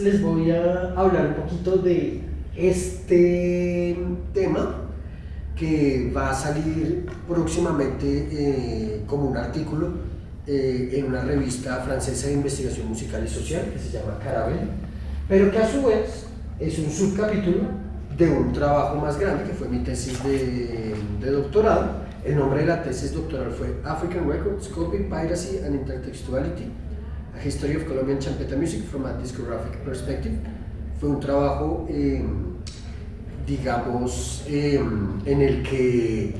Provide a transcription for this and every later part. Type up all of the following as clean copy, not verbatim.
les voy a hablar un poquito de este tema que va a salir próximamente como un artículo en una revista francesa de investigación musical y social que se llama Carabel, pero que a su vez es un subcapítulo de un trabajo más grande que fue mi tesis de doctorado. El nombre de la tesis doctoral fue African Records, Copy, Piracy and Intertextuality, A History of Colombian Champeta Music from a Discographic Perspective. Fue un trabajo, digamos, en el que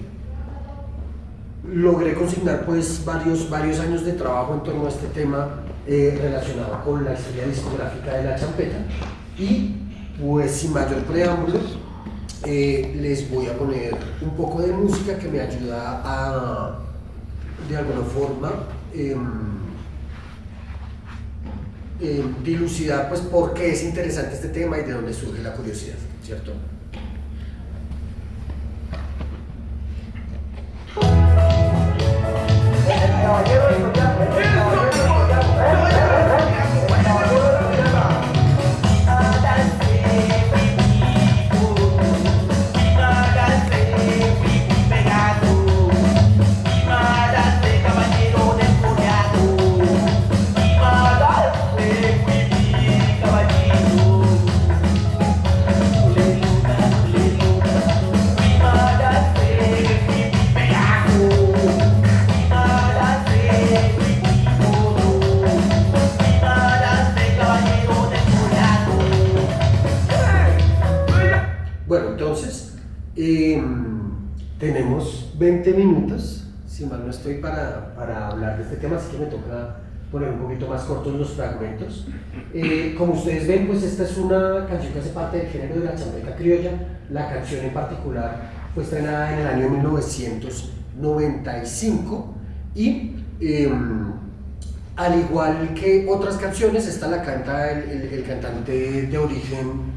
logré consignar pues varios años de trabajo en torno a este tema relacionado con la historia discográfica de la champeta, y pues sin mayor preámbulo les voy a poner un poco de música que me ayuda a, de alguna forma, dilucidar pues por qué es interesante este tema y de dónde surge la curiosidad, ¿cierto? Bueno, entonces tenemos 20 minutos, si mal no estoy, para hablar de este tema, así que me toca poner un poquito más cortos los fragmentos. Como ustedes ven, pues esta es una canción que hace parte del género de la champeta criolla. La canción en particular fue estrenada en el año 1995 y al igual que otras canciones, esta la canta el cantante de origen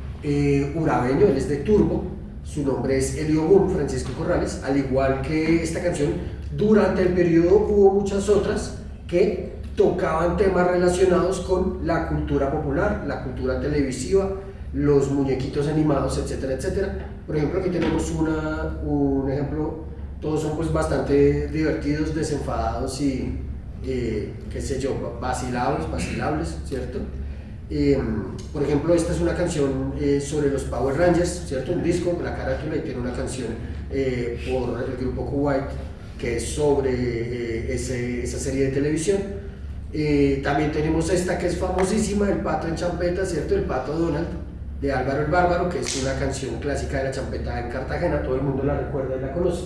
urabeño, él es de Turbo, su nombre es Elio Boom, Francisco Corrales. Al igual que esta canción, durante el periodo hubo muchas otras que tocaban temas relacionados con la cultura popular, la cultura televisiva, los muñequitos animados, etcétera, etcétera. Por ejemplo, aquí tenemos un ejemplo, todos son pues bastante divertidos, desenfadados y qué sé yo, vacilables, ¿cierto? Por ejemplo, esta es una canción sobre los Power Rangers, ¿cierto? Un disco, la carátula, y tiene una canción por el grupo Kuwait que es sobre esa serie de televisión. También tenemos esta que es famosísima, El Pato en Champeta, ¿cierto? El Pato Donald, de Álvaro el Bárbaro, que es una canción clásica de la champeta en Cartagena, todo el mundo la recuerda y la conoce.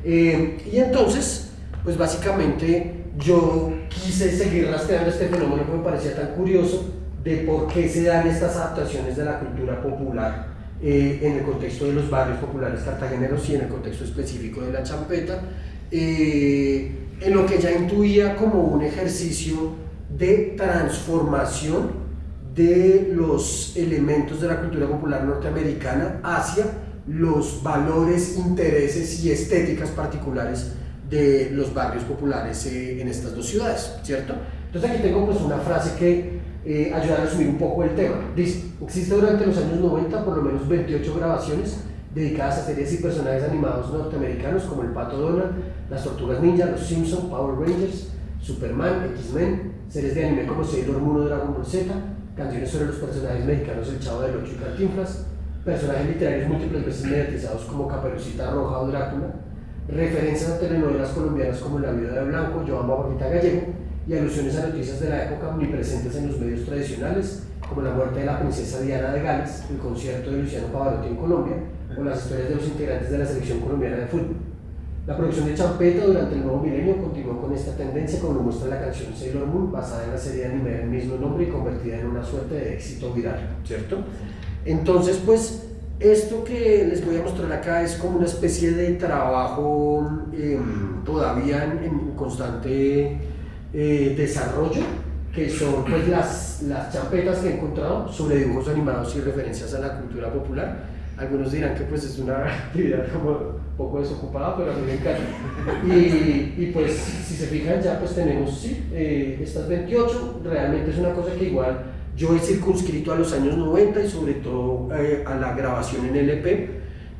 Y entonces, pues básicamente yo quise seguir rastreando este fenómeno que me parecía tan curioso de por qué se dan estas adaptaciones de la cultura popular en el contexto de los barrios populares cartageneros y en el contexto específico de la champeta, en lo que ya intuía como un ejercicio de transformación de los elementos de la cultura popular norteamericana hacia los valores, intereses y estéticas particulares de los barrios populares en estas dos ciudades, ¿cierto? Entonces aquí tengo pues una frase que ayuda a resumir un poco el tema. Dice: existe durante los años 90 por lo menos 28 grabaciones dedicadas a series y personajes animados norteamericanos como el Pato Donald, las Tortugas Ninja, los Simpson, Power Rangers, Superman, X-Men, series de anime como Sailor Moon o Dragon Ball Z, canciones sobre los personajes mexicanos El Chavo del Ocho y Cantinflas, personajes literarios múltiples veces mediatizados como Caperucita Roja o Drácula, referencias a telenovelas colombianas como La Viuda de Blanco, Joan Bautista Gallego, y alusiones a noticias de la época omnipresentes en los medios tradicionales, como la muerte de la princesa Diana de Gales, el concierto de Luciano Pavarotti en Colombia, o las historias de los integrantes de la selección colombiana de fútbol. La producción de champeta durante el nuevo milenio continuó con esta tendencia, como lo muestra la canción Sailor Moon, basada en la serie de anime del mismo nombre y convertida en una suerte de éxito viral, ¿cierto? Entonces, pues, esto que les voy a mostrar acá es como una especie de trabajo todavía en constante desarrollo, que son pues las champetas que he encontrado sobre dibujos animados y referencias a la cultura popular. Algunos dirán que pues es una actividad como un poco desocupada, pero a mí me encanta. Y pues si se fijan ya pues tenemos estas 28, realmente es una cosa que igual Yo he circunscrito a los años 90 y sobre todo a la grabación en LP,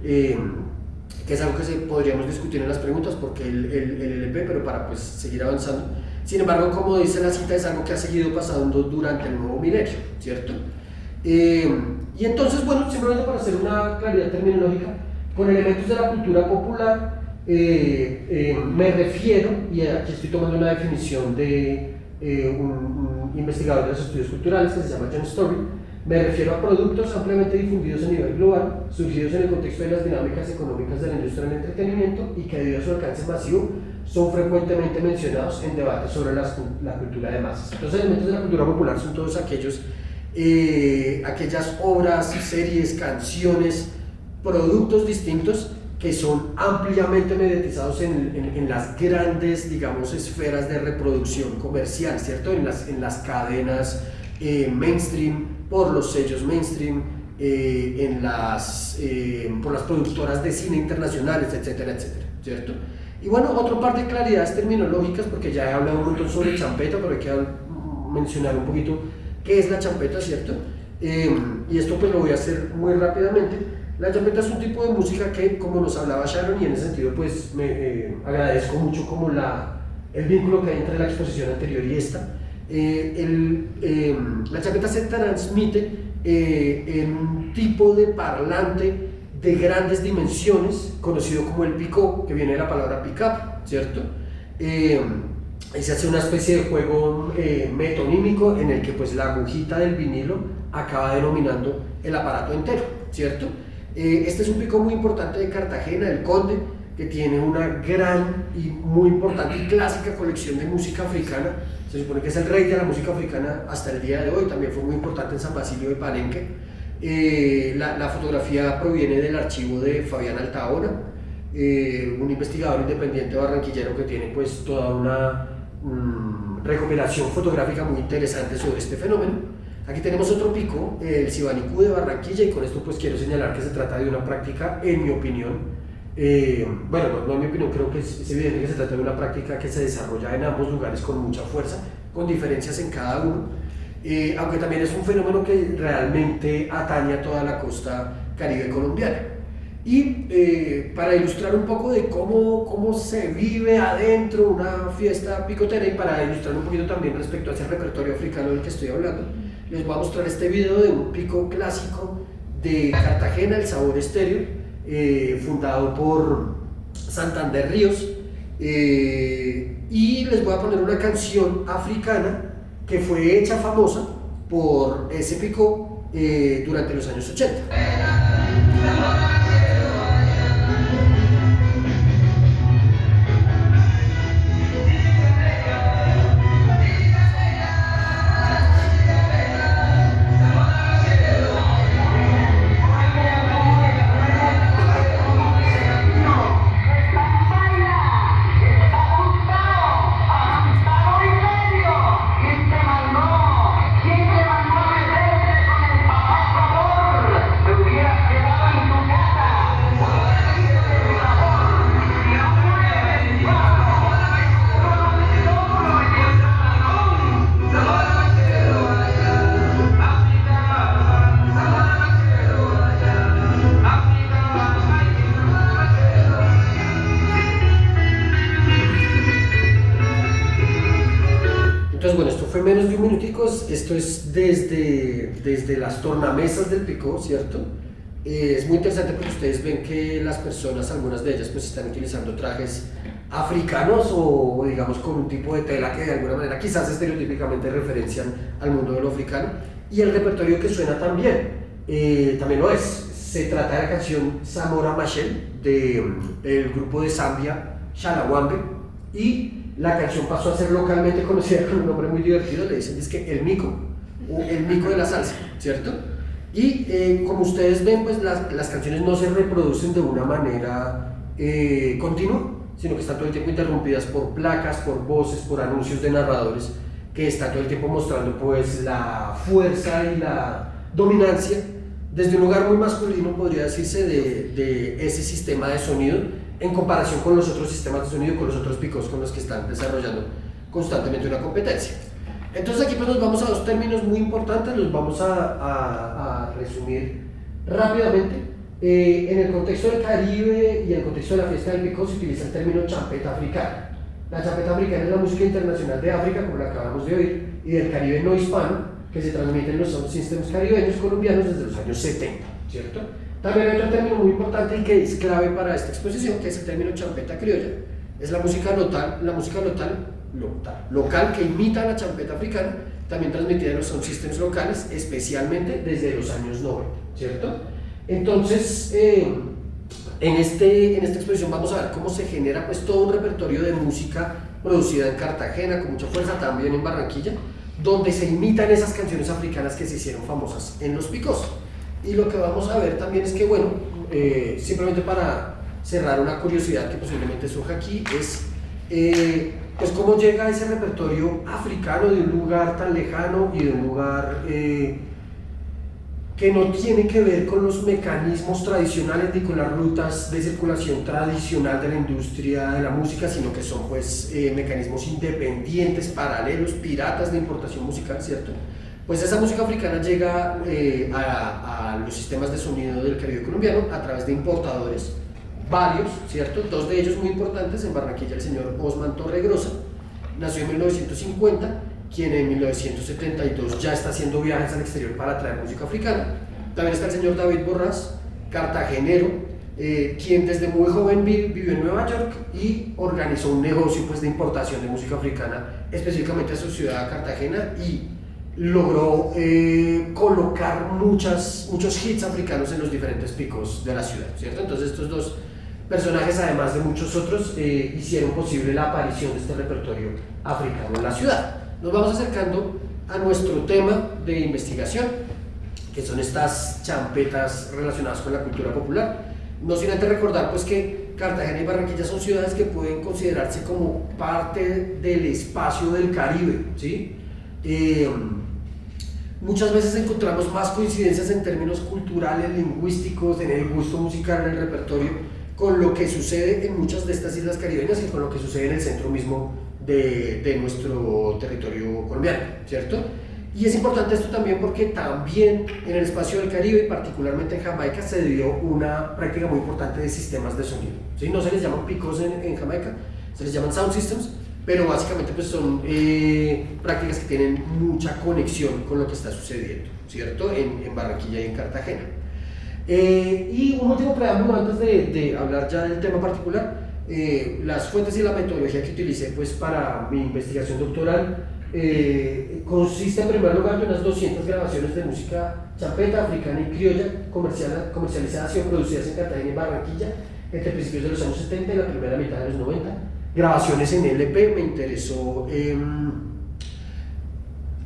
que es algo que podríamos discutir en las preguntas, porque el LP, pero para pues seguir avanzando. Sin embargo, como dice la cita, es algo que ha seguido pasando durante el nuevo milenio, ¿cierto? Y entonces, bueno, simplemente para hacer una claridad terminológica, con elementos de la cultura popular, me refiero, y aquí estoy tomando una definición de un investigador de los estudios culturales que se llama John Story, me refiero a productos ampliamente difundidos a nivel global, surgidos en el contexto de las dinámicas económicas de la industria del entretenimiento y que debido a su alcance masivo son frecuentemente mencionados en debates sobre la cultura de masas. Los elementos de la cultura popular son todos aquellas obras, series, canciones, productos distintos que son ampliamente mediatizados en las grandes, digamos, esferas de reproducción comercial, ¿cierto? En las cadenas mainstream, por los sellos mainstream, por las productoras de cine internacionales, etcétera, etcétera, ¿cierto? Y bueno, otro par de claridades terminológicas, porque ya he hablado un montón sobre champeta, pero hay que mencionar un poquito qué es la champeta, ¿cierto? Y esto pues lo voy a hacer muy rápidamente. La champeta es un tipo de música que, como nos hablaba Sharon, y en ese sentido pues me agradezco mucho como el vínculo que hay entre la exposición anterior y esta. La champeta se transmite en un tipo de parlante de grandes dimensiones, conocido como el picó, que viene de la palabra pick-up, ¿cierto? Y se hace una especie de juego metonímico en el que pues la agujita del vinilo acaba denominando el aparato entero, ¿cierto? Este es un picó muy importante de Cartagena, el Conde, que tiene una gran y muy importante y clásica colección de música africana. Se supone que es el rey de la música africana hasta el día de hoy, también fue muy importante en San Basilio de Palenque. La fotografía proviene del archivo de Fabián Altaona, un investigador independiente barranquillero que tiene pues toda una recopilación fotográfica muy interesante sobre este fenómeno. Aquí tenemos otro pico, el Sibanicú de Barranquilla, y con esto pues quiero señalar que se trata de una práctica, en mi opinión, bueno, no en mi opinión, creo que es evidente que se trata de una práctica que se desarrolla en ambos lugares con mucha fuerza, con diferencias en cada uno, aunque también es un fenómeno que realmente atañe a toda la costa caribe colombiana. Y para ilustrar un poco de cómo se vive adentro una fiesta picotera, y para ilustrar un poquito también respecto a ese repertorio africano del que estoy hablando, les voy a mostrar este video de un pico clásico de Cartagena, el Sabor Estéreo, fundado por Santander Ríos, y les voy a poner una canción africana que fue hecha famosa por ese pico durante los años 80. Entonces, bueno, esto fue menos de un minutico, esto es desde las tornamesas del picó, ¿cierto? Es muy interesante porque ustedes ven que las personas, algunas de ellas, pues están utilizando trajes africanos o digamos con un tipo de tela que de alguna manera quizás estereotípicamente referencian al mundo de lo africano, y el repertorio que suena también lo es. Se trata de la canción Samora Machel del grupo de Zambia, Shalawambe, y la canción pasó a ser localmente conocida con un nombre muy divertido, le dicen es que el mico, o el mico de la salsa, ¿cierto? Y como ustedes ven, pues las canciones no se reproducen de una manera continua, sino que están todo el tiempo interrumpidas por placas, por voces, por anuncios de narradores que están todo el tiempo mostrando pues la fuerza y la dominancia desde un lugar muy masculino, podría decirse, de ese sistema de sonido en comparación con los otros sistemas de sonido, con los otros picos con los que están desarrollando constantemente una competencia. Entonces aquí pues nos vamos a dos términos muy importantes, los vamos a resumir rápidamente. En el contexto del Caribe y en el contexto de la fiesta del Picó se utiliza el término champeta africana. La champeta africana es la música internacional de África, como la acabamos de oír, y del Caribe no hispano, que se transmite en los sound systems caribeños colombianos desde los años 70, ¿cierto? También hay otro término muy importante y que es clave para esta exposición, que es el término champeta criolla. Es la música local que imita a la champeta africana, también transmitida en los sound systems locales, especialmente desde los años 90, ¿cierto? Entonces, en esta exposición vamos a ver cómo se genera pues todo un repertorio de música producida en Cartagena con mucha fuerza, también en Barranquilla, donde se imitan esas canciones africanas que se hicieron famosas en los picos. Y lo que vamos a ver también es que, bueno, simplemente para cerrar una curiosidad que posiblemente surja aquí, es pues cómo llega ese repertorio africano de un lugar tan lejano y de un lugar que no tiene que ver con los mecanismos tradicionales ni con las rutas de circulación tradicional de la industria de la música, sino que son pues mecanismos independientes, paralelos, piratas de importación musical, ¿cierto? Pues esa música africana llega a los sistemas de sonido del Caribe colombiano a través de importadores, varios, ¿cierto? Dos de ellos muy importantes, en Barranquilla el señor Osman Torregrosa, nació en 1950, quien en 1972 ya está haciendo viajes al exterior para traer música africana. También está el señor David Borrás, cartagenero, quien desde muy joven vivió en Nueva York y organizó un negocio pues, de importación de música africana, específicamente a su ciudad Cartagena, y logró colocar muchos hits africanos en los diferentes picos de la ciudad, ¿cierto? Entonces estos dos personajes, además de muchos otros, hicieron posible la aparición de este repertorio africano en la ciudad. Nos vamos acercando a nuestro tema de investigación, que son estas champetas relacionadas con la cultura popular. No sin antes recordar pues, que Cartagena y Barranquilla son ciudades que pueden considerarse como parte del espacio del Caribe, ¿sí? Muchas veces encontramos más coincidencias en términos culturales, lingüísticos, en el gusto musical, en el repertorio, con lo que sucede en muchas de estas islas caribeñas y con lo que sucede en el centro mismo de nuestro territorio colombiano, ¿cierto? Y es importante esto también porque también en el espacio del Caribe, particularmente en Jamaica, se dio una práctica muy importante de sistemas de sonido, ¿sí? No se les llaman picos en Jamaica, se les llaman sound systems, pero básicamente pues son prácticas que tienen mucha conexión con lo que está sucediendo, ¿cierto? En Barranquilla y en Cartagena. Y un último preámbulo antes de hablar ya del tema particular. Las fuentes y la metodología que utilicé pues, para mi investigación doctoral consiste en primer lugar de unas 200 grabaciones de música champeta, africana y criolla comercializadas y producidas en Cartagena y Barranquilla entre principios de los años 70 y la primera mitad de los 90. Grabaciones en LP, me interesó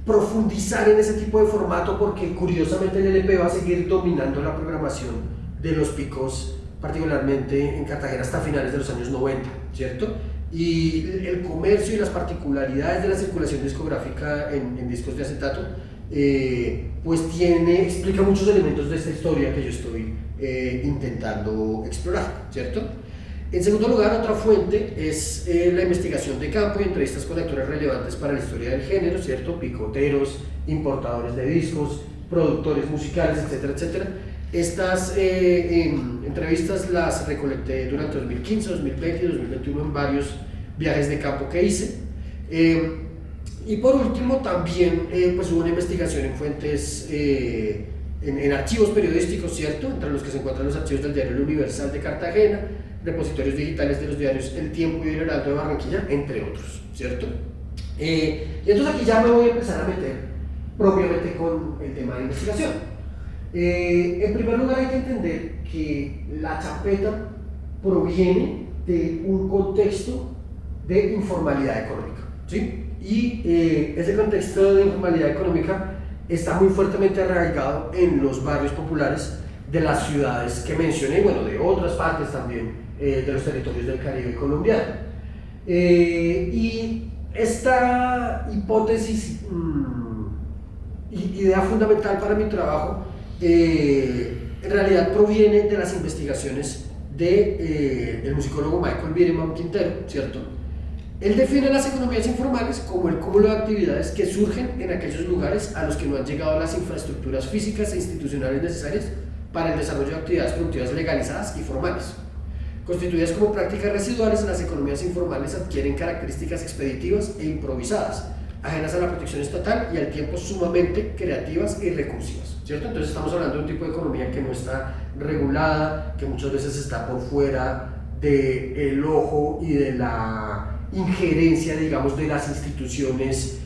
profundizar en ese tipo de formato porque curiosamente el LP va a seguir dominando la programación de los picos, particularmente en Cartagena hasta finales de los años 90, ¿cierto? Y el comercio y las particularidades de la circulación discográfica en discos de acetato pues explica muchos elementos de esta historia que yo estoy intentando explorar, ¿cierto? En segundo lugar, otra fuente es la investigación de campo y entrevistas con actores relevantes para la historia del género, ¿cierto? Picoteros, importadores de discos, productores musicales, etcétera, etcétera. Estas entrevistas las recolecté durante 2015, 2020 y 2021 en varios viajes de campo que hice. Y por último, también pues hubo una investigación en fuentes, en archivos periodísticos, ¿cierto? Entre los que se encuentran los archivos del diario El Universal de Cartagena, repositorios digitales de los diarios El Tiempo y El Heraldo de Barranquilla, entre otros, ¿cierto? Y entonces aquí ya me voy a empezar a meter propiamente con el tema de investigación. En primer lugar hay que entender que la champeta proviene de un contexto de informalidad económica, ¿sí? Y ese contexto de informalidad económica está muy fuertemente arraigado en los barrios populares de las ciudades que mencioné, bueno, de otras partes también de los territorios del Caribe colombiano. Y esta hipótesis, idea fundamental para mi trabajo, en realidad proviene de las investigaciones del musicólogo Michael Birenbaum Quintero, ¿cierto? Él define las economías informales como el cúmulo de actividades que surgen en aquellos lugares a los que no han llegado las infraestructuras físicas e institucionales necesarias para el desarrollo de actividades productivas legalizadas y formales. Constituidas como prácticas residuales, las economías informales adquieren características expeditivas e improvisadas, ajenas a la protección estatal y al tiempo sumamente creativas y recursivas, ¿cierto? Entonces estamos hablando de un tipo de economía que no está regulada, que muchas veces está por fuera del ojo y de la injerencia, digamos, de las instituciones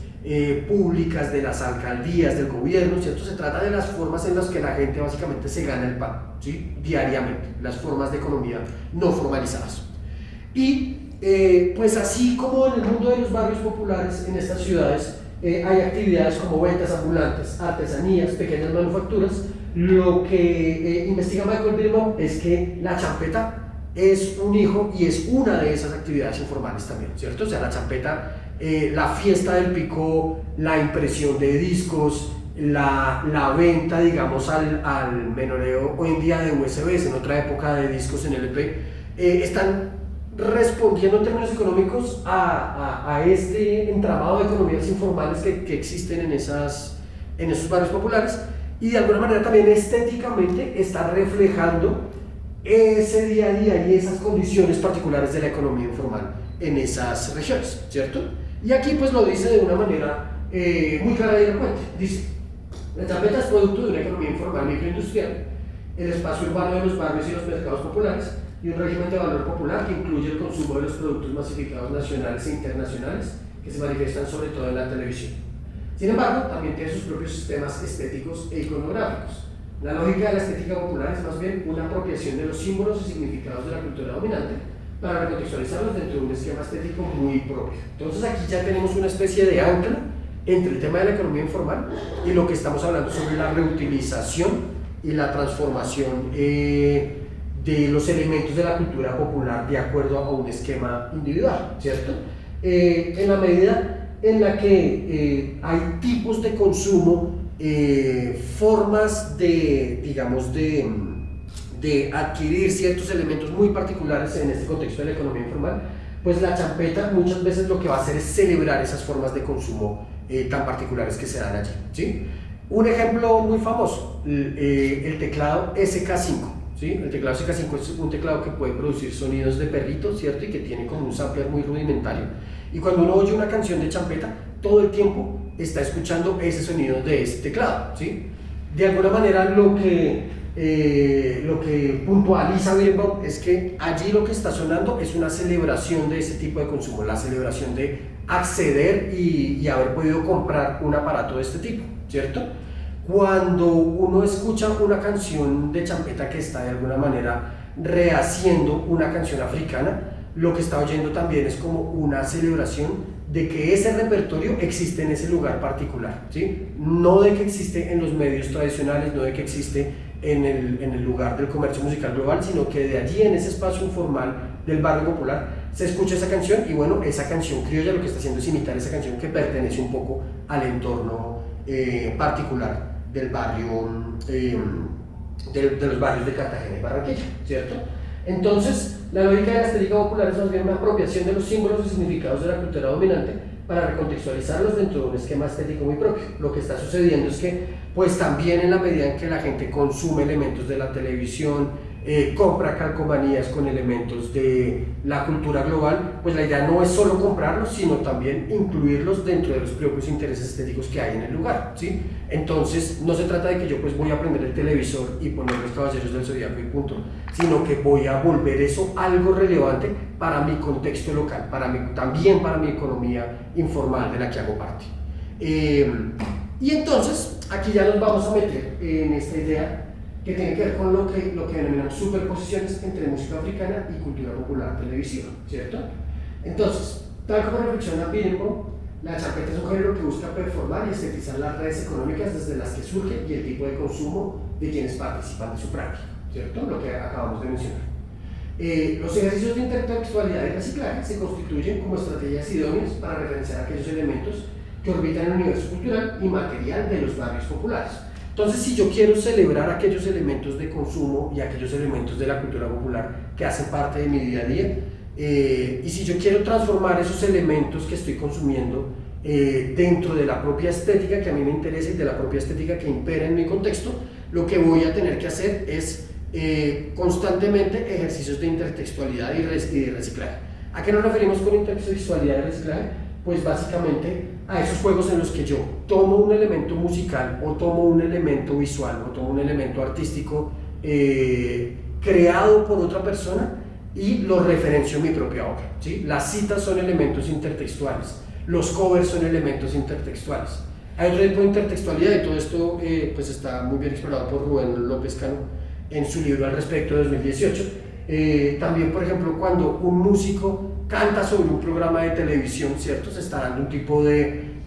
públicas, de las alcaldías, del gobierno, ¿cierto? Se trata de las formas en las que la gente básicamente se gana el pan, ¿sí? Diariamente, las formas de economía no formalizadas. Y pues así como en el mundo de los barrios populares en estas ciudades hay actividades como ventas ambulantes, artesanías, pequeñas manufacturas, lo que investiga Michael Birnbaum es que la champeta es un hijo y es una de esas actividades informales también, ¿cierto? O sea, la champeta, la fiesta del picó, la impresión de discos, la venta, digamos, al menoreo hoy en día de USBs, en otra época de discos en LP, están respondiendo en términos económicos a este entramado de economías informales que existen en esos barrios populares, y de alguna manera también estéticamente está reflejando ese día a día y esas condiciones particulares de la economía informal en esas regiones, ¿cierto? Y aquí pues lo dice de una manera muy clara y elocuente. Dice: la champeta es producto de una economía informal microindustrial, el espacio urbano de los barrios y los mercados populares, y un régimen de valor popular que incluye el consumo de los productos masificados nacionales e internacionales que se manifiestan sobre todo en la televisión. Sin embargo, también tiene sus propios sistemas estéticos e iconográficos. La lógica de la estética popular es más bien una apropiación de los símbolos y significados de la cultura dominante para recontextualizarlos dentro de un esquema estético muy propio. Entonces aquí ya tenemos una especie de ancla entre el tema de la economía informal y lo que estamos hablando sobre la reutilización y la transformación de los elementos de la cultura popular de acuerdo a un esquema individual, ¿cierto? En la medida en la que hay tipos de consumo, formas de, digamos, de adquirir ciertos elementos muy particulares en este contexto de la economía informal, pues la champeta muchas veces lo que va a hacer es celebrar esas formas de consumo tan particulares que se dan allí, ¿sí? Un ejemplo muy famoso, el teclado SK5, ¿sí? El teclado SK5 es un teclado que puede producir sonidos de perrito, ¿cierto? Y que tiene como un sampler muy rudimentario. Y cuando uno oye una canción de champeta, todo el tiempo está escuchando ese sonido de ese teclado, ¿sí? De alguna manera lo que puntualiza Birnbaum es que allí lo que está sonando es una celebración de ese tipo de consumo, la celebración de acceder y haber podido comprar un aparato de este tipo, ¿cierto? Cuando uno escucha una canción de champeta que está de alguna manera rehaciendo una canción africana, lo que está oyendo también es como una celebración de que ese repertorio existe en ese lugar particular, ¿sí? No de que existe en los medios tradicionales, no de que existe en el lugar del comercio musical global, sino que de allí, en ese espacio informal del barrio popular, se escucha esa canción, y bueno, esa canción criolla lo que está haciendo es imitar esa canción que pertenece un poco al entorno particular del barrio, de los barrios de Cartagena y Barranquilla, ¿cierto? Entonces, la lógica de la estética popular es más bien una apropiación de los símbolos y significados de la cultura dominante para recontextualizarlos dentro de un esquema estético muy propio. Lo que está sucediendo es que, pues también en la medida en que la gente consume elementos de la televisión, compra calcomanías con elementos de la cultura global, pues la idea no es solo comprarlos, sino también incluirlos dentro de los propios intereses estéticos que hay en el lugar, ¿sí? Entonces, no se trata de que yo pues voy a prender el televisor y poner los Caballeros del Zodiaco y punto, sino que voy a volver eso algo relevante para mi contexto local, también para mi economía informal de la que hago parte. Y entonces, aquí ya nos vamos a meter en esta idea que tiene que ver con lo que denominamos superposiciones entre música africana y cultura popular televisiva, ¿cierto? Entonces, tal como reflexiona Birnbaum, la champeta es un género que busca performar y estetizar las redes económicas desde las que surge y el tipo de consumo de quienes participan de su práctica, ¿cierto? Lo que acabamos de mencionar. Los ejercicios de intertextualidad y reciclaje se constituyen como estrategias idóneas para referenciar aquellos elementos que orbitan el universo cultural y material de los barrios populares. Entonces, si yo quiero celebrar aquellos elementos de consumo y aquellos elementos de la cultura popular que hacen parte de mi día a día, Y si yo quiero transformar esos elementos que estoy consumiendo dentro de la propia estética que a mí me interesa y de la propia estética que impera en mi contexto, lo que voy a tener que hacer es constantemente ejercicios de intertextualidad y de reciclaje. ¿A qué nos referimos con intertextualidad y reciclaje? Pues básicamente a esos juegos en los que yo tomo un elemento musical o tomo un elemento visual o tomo un elemento artístico creado por otra persona y lo referencio en mi propia obra, ¿sí? Las citas son elementos intertextuales, los covers son elementos intertextuales. Hay otro tipo de intertextualidad y todo esto pues está muy bien explorado por Rubén López Cano en su libro al respecto de 2018. También, por ejemplo, cuando un músico canta sobre un programa de televisión, ¿cierto? Se está dando un tipo de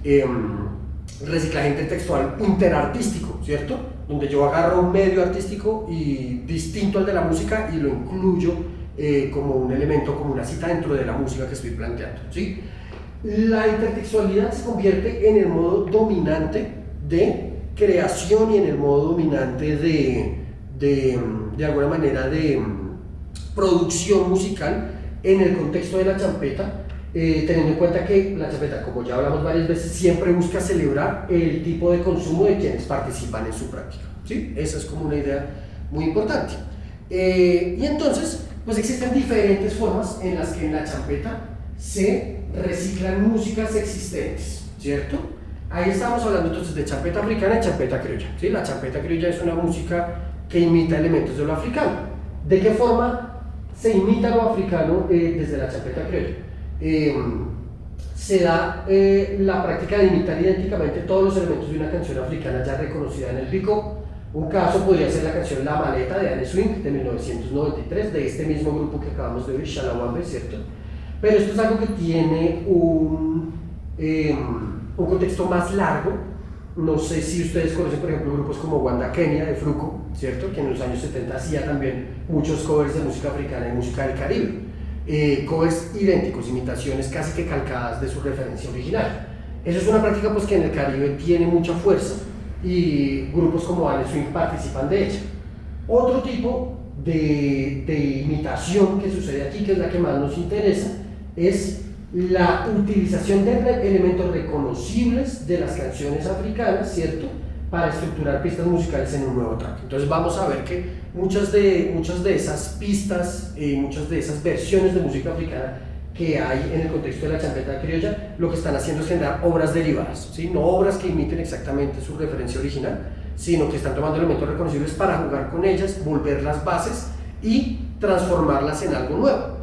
reciclaje intertextual interartístico, ¿cierto? Donde yo agarro un medio artístico y distinto al de la música y lo incluyo como un elemento, como una cita dentro de la música que estoy planteando, ¿sí? La intertextualidad se convierte en el modo dominante de creación y en el modo dominante de alguna manera de producción musical en el contexto de la champeta, teniendo en cuenta que la champeta, como ya hablamos varias veces, siempre busca celebrar el tipo de consumo de quienes participan en su práctica, ¿sí? Esa es como una idea muy importante. Y entonces, pues existen diferentes formas en las que en la champeta se reciclan músicas existentes, ¿cierto? Ahí estamos hablando entonces de champeta africana y champeta criolla, ¿sí? La champeta criolla es una música que imita elementos de lo africano. ¿De qué forma se imita lo africano desde la champeta criolla? Se da la práctica de imitar idénticamente todos los elementos de una canción africana ya reconocida en el picó. Un caso podría ser la canción La Maleta de Anne Swing de 1993, de este mismo grupo que acabamos de oír, Shalawambe, ¿cierto? Pero esto es algo que tiene un contexto más largo. No sé si ustedes conocen, por ejemplo, grupos como Wanda Kenya de Fruco, ¿cierto? Que en los años 70 hacía también muchos covers de música africana y música del Caribe. Covers idénticos, imitaciones casi que calcadas de su referencia original. Eso es una práctica pues, que en el Caribe tiene mucha fuerza y grupos como Anne Swing participan de ella. Otro tipo de imitación que sucede aquí, que es la que más nos interesa, es la utilización de elementos reconocibles de las canciones africanas, ¿cierto?, para estructurar pistas musicales en un nuevo track. Entonces vamos a ver que muchas de esas pistas y muchas de esas versiones de música africana que hay en el contexto de la champeta criolla, lo que están haciendo es generar obras derivadas, ¿sí? No obras que imiten exactamente su referencia original, sino que están tomando elementos reconocibles para jugar con ellas, volver las bases y transformarlas en algo nuevo.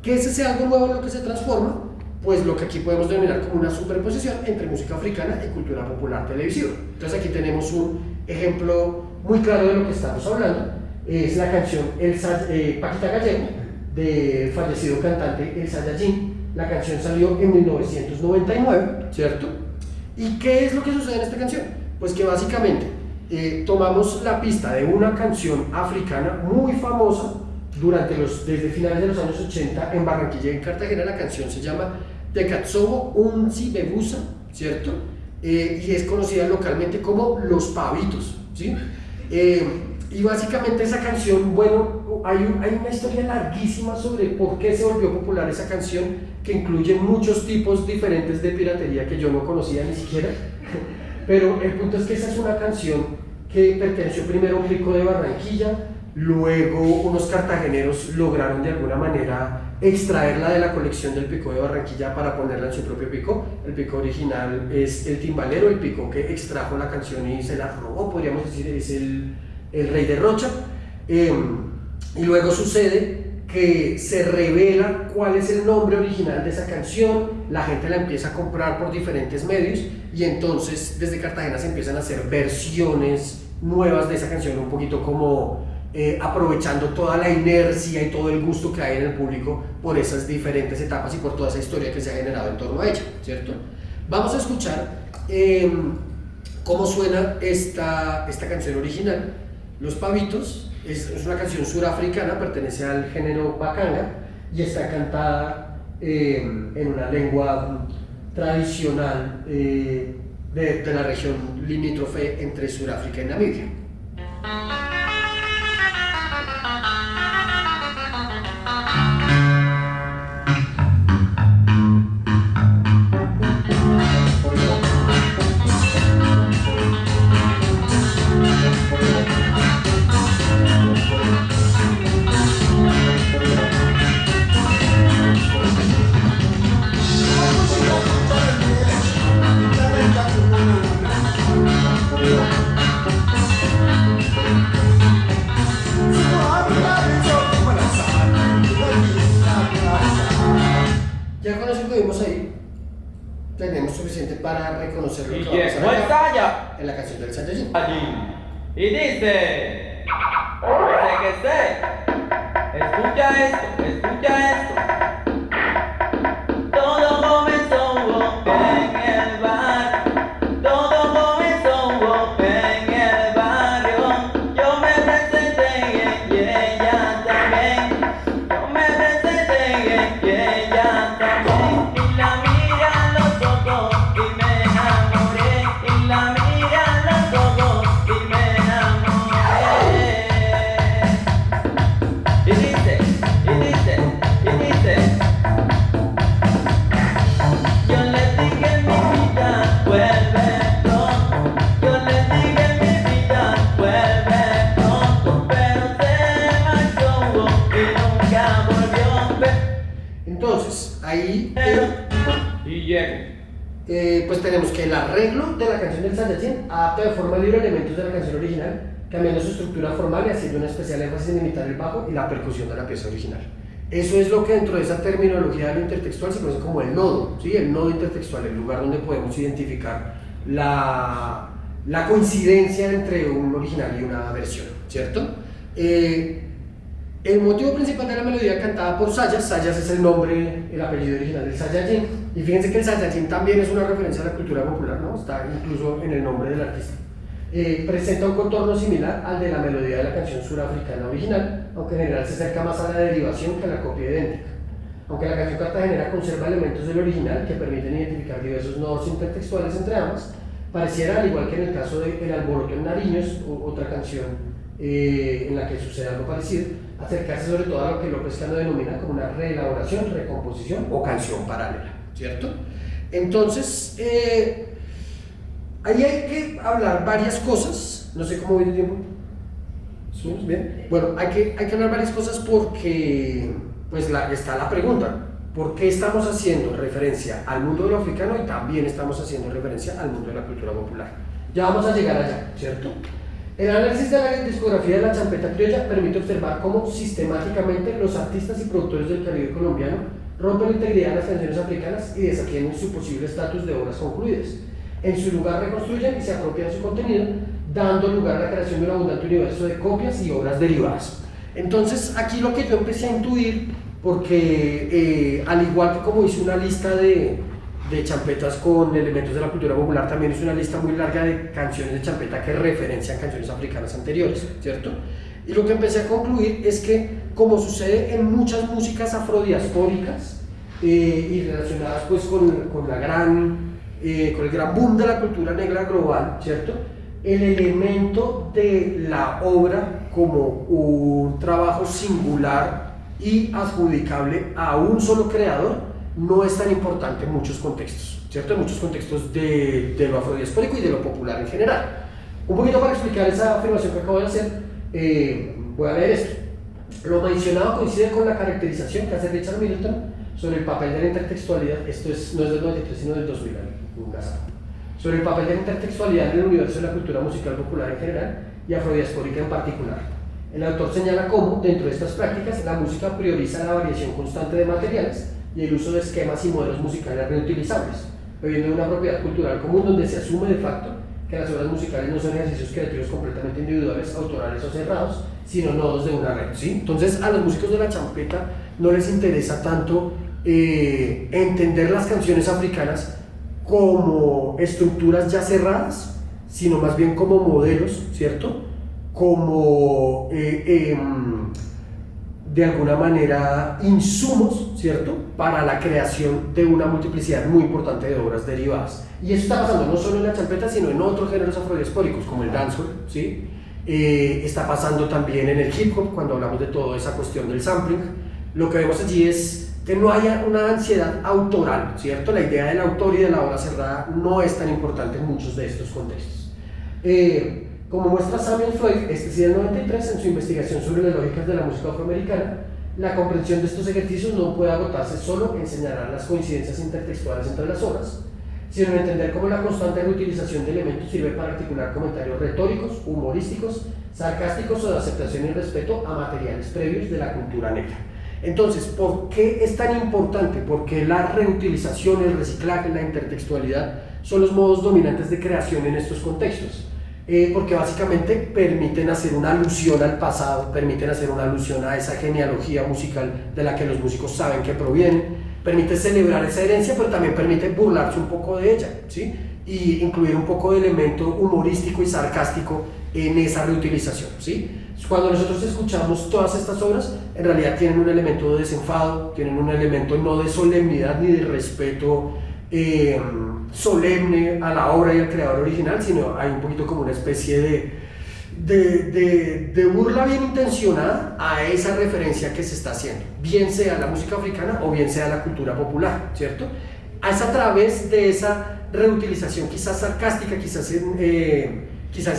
¿Qué es ese algo nuevo en lo que se transforma? Pues lo que aquí podemos denominar como una superposición entre música africana y cultura popular televisiva. Entonces aquí tenemos un ejemplo muy claro de lo que estamos hablando. Es la canción Paquita Gallego del fallecido cantante El Saiyajin. La canción salió en 1999, ¿cierto? ¿Y qué es lo que sucede en esta canción? Pues que básicamente tomamos la pista de una canción africana muy famosa desde finales de los años 80 en Barranquilla y en Cartagena. La canción se llama Tekatsobo Unsi Bebusa, ¿cierto? Y es conocida localmente como Los Pavitos, ¿sí? Y básicamente esa canción, bueno, hay una historia larguísima sobre por qué se volvió popular esa canción, que incluye muchos tipos diferentes de piratería que yo no conocía ni siquiera, pero el punto es que esa es una canción que perteneció primero a un pico de Barranquilla. Luego unos cartageneros lograron de alguna manera extraerla de la colección del picó de Barranquilla para ponerla en su propio picó. El picó original es el timbalero, el picó que extrajo la canción y se la robó, podríamos decir, es el Rey de Rocha. Y luego sucede que se revela cuál es el nombre original de esa canción, la gente la empieza a comprar por diferentes medios y entonces desde Cartagena se empiezan a hacer versiones nuevas de esa canción, un poquito como aprovechando toda la inercia y todo el gusto que hay en el público por esas diferentes etapas y por toda esa historia que se ha generado en torno a ella, ¿cierto? Vamos a escuchar cómo suena esta canción original. Los Pavitos es una canción surafricana, pertenece al género Bakanga y está cantada en una lengua tradicional de la región limítrofe entre Sudáfrica y Namibia. tenemos suficiente para reconocer lo Y que va a llegó pasar el acá Saya en la canción del Saiyajin. allí y dice, que sé, escucha esto. Todo comenzó en el bar, todo comenzó en el barrio. Yo me presenté y ella también, yo me presenté y ella también. Y la miré a los ojos y me enamoré, y la miré a los ojos y me enamoré. Y dice, yo le dije mi vida vuelve pronto, yo le dije mi vida vuelve pronto, pero se marchó y nunca volvió. Entonces, ahí Y llego. pues tenemos que el arreglo de la canción del Saiyajin adapta de forma libre elementos de la canción original, cambiando su estructura formal y haciendo un especial énfasis en imitar el bajo y la percusión de la pieza original. Eso es lo que dentro de esa terminología de lo intertextual se conoce como el nodo, ¿sí? El nodo intertextual, el lugar donde podemos identificar la coincidencia entre un original y una versión, ¿cierto? El motivo principal de la melodía cantada por Sayas, Sayas es el nombre, el apellido original del Saiyajin, y fíjense que el Saiyajin también es una referencia a la cultura popular, ¿no? Está incluso en el nombre del artista. Presenta un contorno similar al de la melodía de la canción surafricana original, aunque en general se acerca más a la derivación que a la copia idéntica. Aunque la canción cartagenera conserva elementos del original que permiten identificar diversos nodos intertextuales entre ambas, pareciera, al igual que en el caso de El Alboroto en Nariños, otra canción en la que sucede algo parecido, acercarse sobre todo a lo que López Cano denomina como una reelaboración, recomposición o canción paralela, ¿cierto? Entonces, ahí hay que hablar varias cosas, no sé cómo voy de tiempo. ¿Subimos bien? Bueno, hay que hablar varias cosas porque pues está la pregunta, ¿por qué estamos haciendo referencia al mundo de lo africano y también estamos haciendo referencia al mundo de la cultura popular? Ya vamos a llegar allá, ¿cierto? El análisis de la discografía de la champeta criolla permite observar cómo sistemáticamente los artistas y productores del Caribe colombiano rompen la integridad de las canciones africanas y desatienden su posible estatus de obras concluidas. En su lugar reconstruyen y se apropian su contenido, dando lugar a la creación de un abundante universo de copias y obras derivadas. Entonces, aquí lo que yo empecé a intuir, porque al igual que como hice una lista de champetas con elementos de la cultura popular, también hice una lista muy larga de canciones de champeta que referencian canciones africanas anteriores, ¿cierto? Y lo que empecé a concluir es que, como sucede en muchas músicas afrodiaspóricas y relacionadas pues con el gran boom de la cultura negra global, ¿cierto? El elemento de la obra como un trabajo singular y adjudicable a un solo creador no es tan importante en muchos contextos, ¿cierto? En muchos contextos de lo afrodiaspórico y de lo popular en general. Un poquito para explicar esa afirmación que acabo de hacer, voy a leer esto. Lo mencionado coincide con la caracterización que hace Richard Middleton sobre el papel de la intertextualidad, esto no es del 93 sino del 2000, sobre el papel de la intertextualidad en el universo de la cultura musical popular en general y afrodiaspórica en particular. El autor señala cómo, dentro de estas prácticas, la música prioriza la variación constante de materiales y el uso de esquemas y modelos musicales reutilizables, bebiendo de una propiedad cultural común donde se asume de facto que las obras musicales no son ejercicios creativos completamente individuales, autorales o cerrados, sino nodos de una red, ¿sí? Entonces, a los músicos de la champeta no les interesa tanto entender las canciones africanas como estructuras ya cerradas, sino más bien como modelos, ¿cierto? Como de alguna manera insumos, ¿cierto?, para la creación de una multiplicidad muy importante de obras derivadas. Y eso está pasando no solo en la champeta, sino en otros géneros afrodiaspóricos, como el dancehall, ¿sí? Está pasando también en el hip hop, cuando hablamos de toda esa cuestión del sampling. Lo que vemos allí es que no haya una ansiedad autoral, ¿cierto? La idea del autor y de la obra cerrada no es tan importante en muchos de estos contextos. Como muestra Samuel Floyd, sí del 93, en su investigación sobre las lógicas de la música afroamericana, la comprensión de estos ejercicios no puede agotarse solo en señalar las coincidencias intertextuales entre las obras, sino en entender cómo la constante reutilización de elementos sirve para articular comentarios retóricos, humorísticos, sarcásticos o de aceptación y respeto a materiales previos de la cultura negra. Entonces, ¿por qué es tan importante? Porque la reutilización, el reciclaje, la intertextualidad son los modos dominantes de creación en estos contextos. Porque básicamente permiten hacer una alusión al pasado, permiten hacer una alusión a esa genealogía musical de la que los músicos saben que provienen, permite celebrar esa herencia, pero también permite burlarse un poco de ella, ¿sí? Y incluir un poco de elemento humorístico y sarcástico en esa reutilización, ¿sí? Cuando nosotros escuchamos todas estas obras, en realidad tienen un elemento de desenfado, tienen un elemento no de solemnidad ni de respeto solemne a la obra y al creador original, sino hay un poquito como una especie de burla bien intencionada a esa referencia que se está haciendo, bien sea la música africana o bien sea la cultura popular, ¿cierto? Es a través de esa reutilización quizás sarcástica, quizás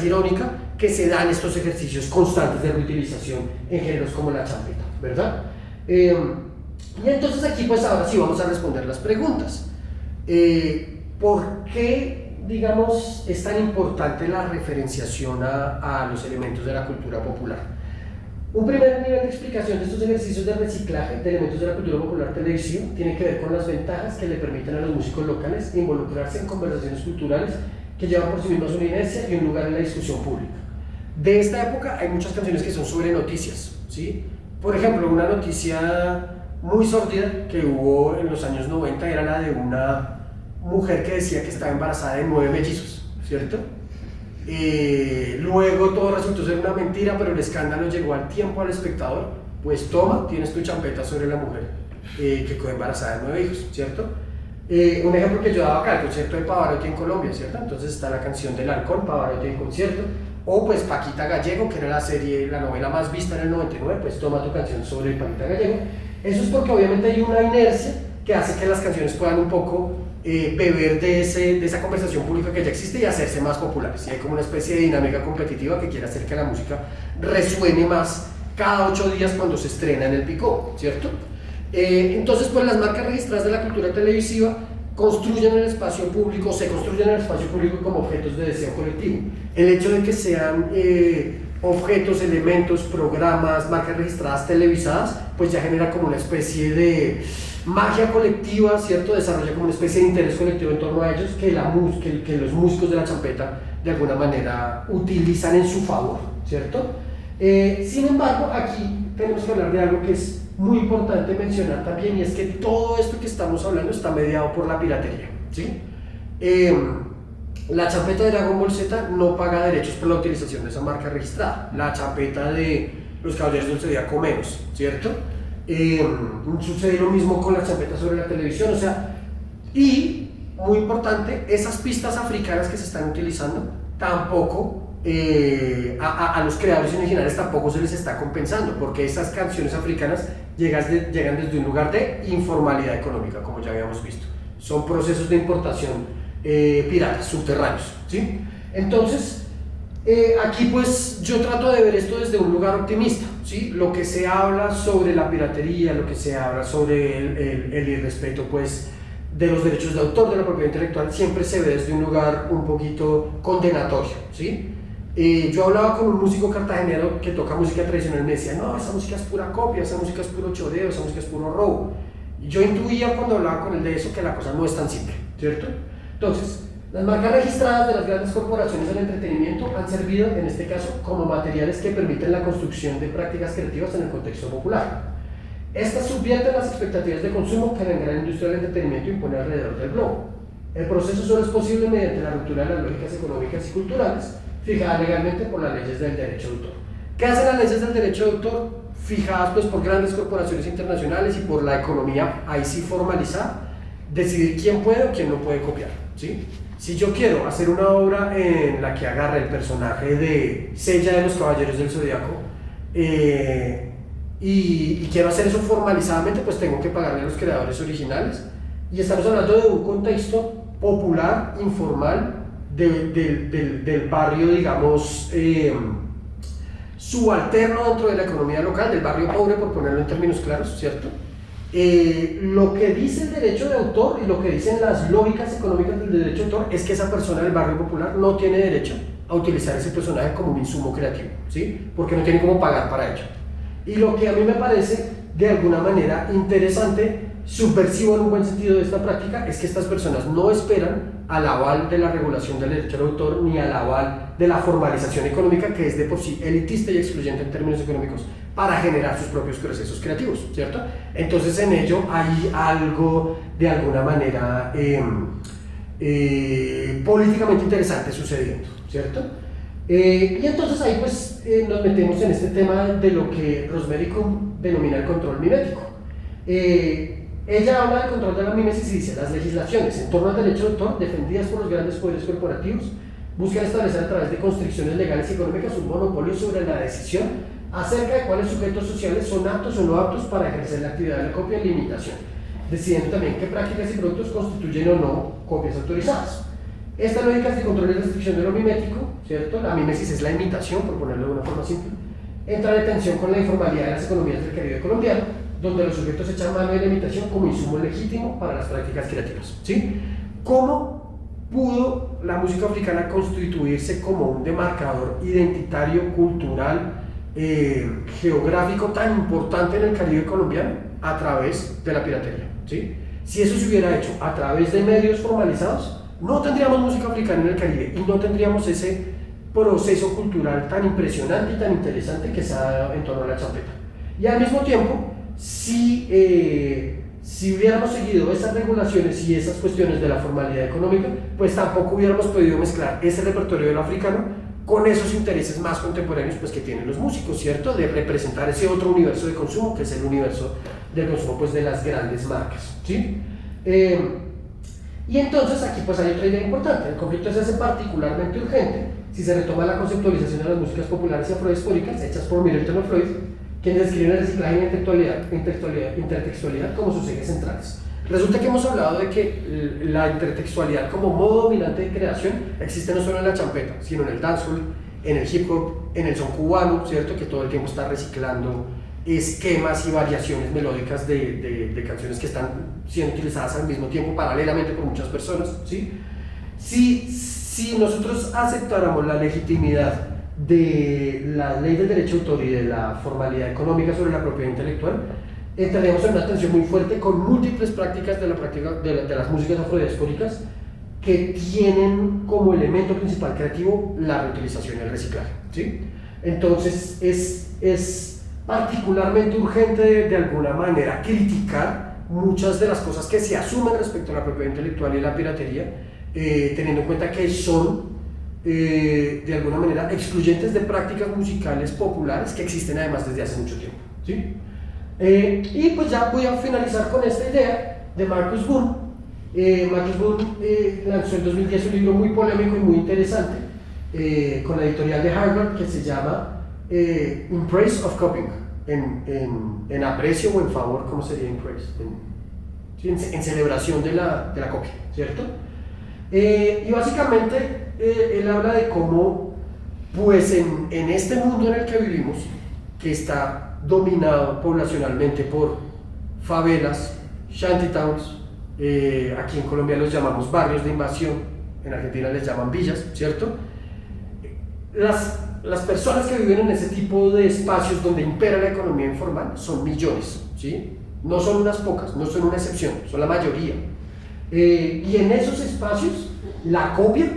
irónica, que se dan estos ejercicios constantes de reutilización en géneros como la champeta, ¿verdad? Y entonces aquí pues ahora sí vamos a responder las preguntas. ¿Por qué, digamos, es tan importante la referenciación a los elementos de la cultura popular? Un primer nivel de explicación de estos ejercicios de reciclaje de elementos de la cultura popular televisiva tiene que ver con las ventajas que le permiten a los músicos locales involucrarse en conversaciones culturales que llevan por sí mismas una inercia y un lugar en la discusión pública. De esta época hay muchas canciones que son sobre noticias, ¿sí? Por ejemplo, una noticia muy sórdida que hubo en los años 90 era la de una mujer que decía que estaba embarazada de 9 mellizos, ¿cierto? Luego todo resultó ser una mentira, pero el escándalo llegó al tiempo al espectador, pues toma, tienes tu champeta sobre la mujer que quedó embarazada de 9 hijos, ¿cierto? Un ejemplo que yo daba acá, el concierto de Pavarotti en Colombia, ¿cierto? Entonces está la canción del halcón, Pavarotti en concierto, o pues Paquita Gallego, que era la novela más vista en el 99, pues toma tu canción sobre Paquita Gallego. Eso es porque obviamente hay una inercia que hace que las canciones puedan un poco beber de esa conversación pública que ya existe y hacerse más populares. Y hay como una especie de dinámica competitiva que quiere hacer que la música resuene más cada 8 días cuando se estrena en el Picó, ¿cierto? Entonces, pues las marcas registradas de la cultura televisiva construyen el espacio público, se construyen el espacio público como objetos de deseo colectivo. El hecho de que sean objetos, elementos, programas, marcas registradas televisadas, pues ya genera como una especie de magia colectiva, ¿cierto? Desarrolla como una especie de interés colectivo en torno a ellos que los músicos de la champeta de alguna manera utilizan en su favor, ¿cierto? Sin embargo, aquí tenemos que hablar de algo que es muy importante mencionar también, y es que todo esto que estamos hablando está mediado por la piratería, ¿sí? La champeta de Dragon Ball Z no paga derechos por la utilización de esa marca registrada, la champeta de los Caballeros del Zodíaco menos, ¿cierto? Sucede lo mismo con las champetas sobre la televisión, o sea, y muy importante, esas pistas africanas que se están utilizando tampoco a los creadores originales tampoco se les está compensando, porque esas canciones africanas llegan desde un lugar de informalidad económica, como ya habíamos visto. Son procesos de importación piratas, subterráneos, ¿sí? Entonces, aquí pues yo trato de ver esto desde un lugar optimista, ¿sí? Lo que se habla sobre la piratería, lo que se habla sobre el irrespeto pues de los derechos de autor, de la propiedad intelectual, siempre se ve desde un lugar un poquito condenatorio, ¿sí? Yo hablaba con un músico cartagenero que toca música tradicional y me decía, no, esa música es pura copia, esa música es puro choreo, esa música es puro robo. Y yo intuía cuando hablaba con él de eso que la cosa no es tan simple, ¿cierto? Entonces, las marcas registradas de las grandes corporaciones del entretenimiento han servido, en este caso, como materiales que permiten la construcción de prácticas creativas en el contexto popular. Estas subvierten las expectativas de consumo que la gran industria del entretenimiento impone alrededor del globo. El proceso solo es posible mediante la ruptura de las lógicas económicas y culturales fijadas legalmente por las leyes del derecho de autor. ¿Qué hacen las leyes del derecho de autor? Fijadas pues por grandes corporaciones internacionales y por la economía ahí sí formalizada, decidir quién puede o quién no puede copiar, ¿sí? Si yo quiero hacer una obra en la que agarre el personaje de Seiya de los Caballeros del Zodíaco y quiero hacer eso formalizadamente, pues tengo que pagarle a los creadores originales, y estamos hablando de un contexto popular, informal, del barrio, digamos, subalterno dentro de la economía local, del barrio pobre, por ponerlo en términos claros, ¿cierto? Lo que dice el derecho de autor y lo que dicen las lógicas económicas del derecho de autor es que esa persona del barrio popular no tiene derecho a utilizar ese personaje como un insumo creativo, ¿sí? Porque no tiene cómo pagar para ello. Y lo que a mí me parece de alguna manera interesante, subversivo en un buen sentido de esta práctica, es que estas personas no esperan al aval de la regulación del derecho al autor ni al aval de la formalización económica, que es de por sí elitista y excluyente en términos económicos, para generar sus propios procesos creativos, ¿cierto? Entonces en ello hay algo de alguna manera políticamente interesante sucediendo, ¿cierto? Y entonces ahí pues nos metemos en este tema de lo que Rosemary Kuhn denomina el control mimético. Ella habla del control de la mimesis y dice: las legislaciones en torno al derecho de autor, defendidas por los grandes poderes corporativos, buscan establecer a través de constricciones legales y económicas un monopolio sobre la decisión acerca de cuáles sujetos sociales son aptos o no aptos para ejercer la actividad de la copia y la imitación, decidiendo también qué prácticas y productos constituyen o no copias autorizadas. Estas lógicas de control y restricción de lo mimético, ¿cierto? La mimesis es la imitación, por ponerlo de una forma simple, entra en tensión con la informalidad de las economías del Caribe colombiano, donde los sujetos echan mano de la imitación como insumo legítimo para las prácticas creativas, ¿sí? ¿Cómo pudo la música africana constituirse como un demarcador identitario, cultural, geográfico tan importante en el Caribe colombiano? A través de la piratería, ¿sí? Si eso se hubiera hecho a través de medios formalizados, no tendríamos música africana en el Caribe y no tendríamos ese proceso cultural tan impresionante y tan interesante que se ha dado en torno a la champeta. Y al mismo tiempo, si hubiéramos seguido esas regulaciones y esas cuestiones de la formalidad económica, pues tampoco hubiéramos podido mezclar ese repertorio del africano con esos intereses más contemporáneos pues, que tienen los músicos, ¿cierto? De representar ese otro universo de consumo, que es el universo del consumo pues, de las grandes marcas, ¿sí? Y entonces aquí pues hay otra idea importante: el conflicto se hace particularmente urgente si se retoma la conceptualización de las músicas populares y afrodespóricas hechas por Middleton o Floyd, quienes describen el reciclaje y intertextualidad como sus ejes centrales. Resulta que hemos hablado de que la intertextualidad como modo dominante de creación existe no solo en la champeta, sino en el dancehall, en el hip hop, en el son cubano, ¿cierto? Que todo el tiempo está reciclando esquemas y variaciones melódicas de canciones que están siendo utilizadas al mismo tiempo, paralelamente por muchas personas, ¿sí? Si nosotros aceptáramos la legitimidad de la ley del derecho de autor y de la formalidad económica sobre la propiedad intelectual, entraríamos en una tensión muy fuerte con múltiples prácticas de las músicas afrodiaspóricas que tienen como elemento principal creativo la reutilización y el reciclaje, ¿sí? Entonces es particularmente urgente de alguna manera criticar muchas de las cosas que se asumen respecto a la propiedad intelectual y la piratería, teniendo en cuenta que son de alguna manera excluyentes de prácticas musicales populares que existen además desde hace mucho tiempo, ¿sí? Y pues ya voy a finalizar con esta idea de Marcus Boone. Marcus Boone lanzó en 2010 un libro muy polémico y muy interesante con la editorial de Harvard que se llama In Praise of Copying, en aprecio o en favor, ¿cómo sería in praise? En celebración de la copia, ¿cierto? Y básicamente él habla de cómo, pues en este mundo en el que vivimos, que está dominado poblacionalmente por favelas, shantytowns, aquí en Colombia los llamamos barrios de invasión, en Argentina les llaman villas, ¿cierto? Las personas que viven en ese tipo de espacios donde impera la economía informal son millones, ¿sí? No son unas pocas, no son una excepción, son la mayoría. Y en esos espacios la copia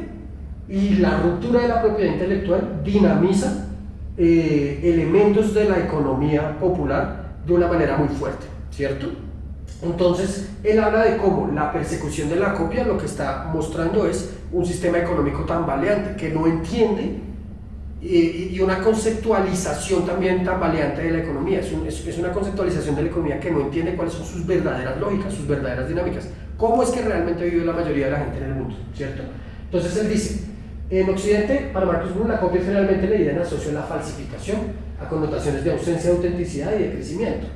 y la ruptura de la propiedad intelectual dinamiza elementos de la economía popular de una manera muy fuerte, ¿cierto? Entonces, él habla de cómo la persecución de la copia lo que está mostrando es un sistema económico tambaleante que no entiende y una conceptualización también tambaleante de la economía. Es una conceptualización de la economía que no entiende cuáles son sus verdaderas lógicas, sus verdaderas dinámicas, cómo es que realmente vive la mayoría de la gente en el mundo, ¿cierto? Entonces él dice: en Occidente, para Marcus Boone, la copia es generalmente leída en asocio a la falsificación, a connotaciones de ausencia de autenticidad y de crecimiento.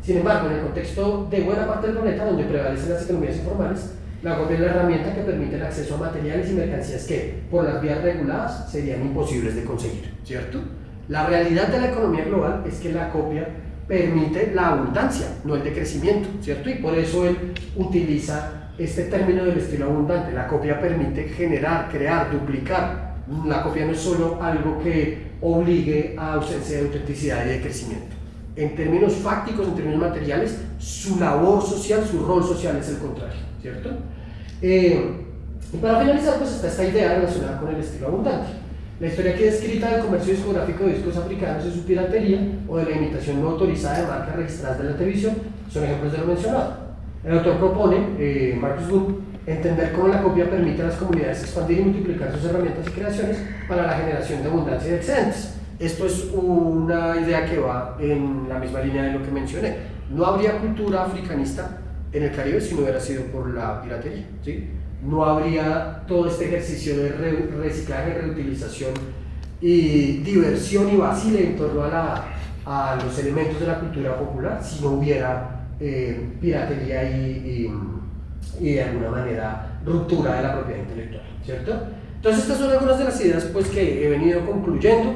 Sin embargo, en el contexto de buena parte del planeta, donde prevalecen las economías informales, la copia es la herramienta que permite el acceso a materiales y mercancías que, por las vías reguladas, serían imposibles de conseguir, ¿cierto? La realidad de la economía global es que la copia permite la abundancia, no el decrecimiento, ¿cierto? Y por eso él utiliza este término del estilo abundante. La copia permite generar, crear, duplicar. La copia no es solo algo que obligue a ausencia de autenticidad y de crecimiento. en términos fácticos, en términos materiales, su labor social, su rol social es el contrario, ¿cierto? Y para finalizar, pues está esta idea relacionada con el estilo abundante. La historia aquí descrita del comercio discográfico de discos africanos y su piratería, o de la imitación no autorizada de marcas registradas de la televisión, son ejemplos de lo mencionado. El autor propone, Marcus Boone, entender cómo la copia permite a las comunidades expandir y multiplicar sus herramientas y creaciones para la generación de abundancia y de excedentes. Esto es una idea que va en la misma línea de lo que mencioné. No habría cultura africanista en el Caribe si no hubiera sido por la piratería, ¿sí? No habría todo este ejercicio de reciclaje, reutilización y diversión y vacile en torno a los elementos de la cultura popular si no hubiera piratería y de alguna manera ruptura de la propiedad intelectual, ¿cierto? Entonces estas son algunas de las ideas pues, que he venido concluyendo.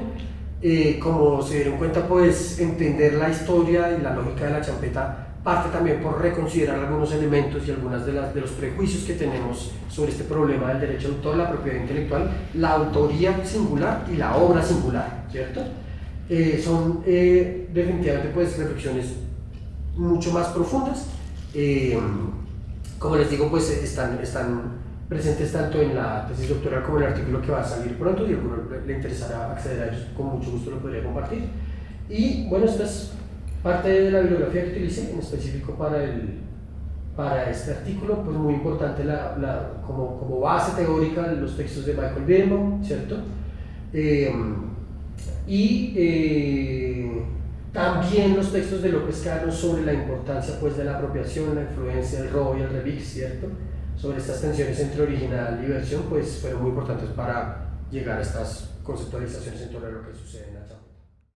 Como se dieron cuenta, pues entender la historia y la lógica de la champeta parte también por reconsiderar algunos elementos y algunos de los prejuicios que tenemos sobre este problema del derecho de autor, la propiedad intelectual, la autoría singular y la obra singular, ¿cierto? Son definitivamente pues reflexiones mucho más profundas. Como les digo, pues están presentes tanto en la tesis doctoral como en el artículo que va a salir pronto, y a alguno le interesará acceder a ellos, con mucho gusto lo podría compartir. Y bueno, esta es parte de la bibliografía que utilicé en específico para este artículo, pues muy importante como base teórica los textos de Michael Birnbaum, ¿cierto? También los textos de López Cano sobre la importancia pues, de la apropiación, la influencia, el robo y el remix, ¿cierto? Sobre estas tensiones entre original y versión, pues fueron muy importantes para llegar a estas conceptualizaciones en torno a lo que sucede en la champeta.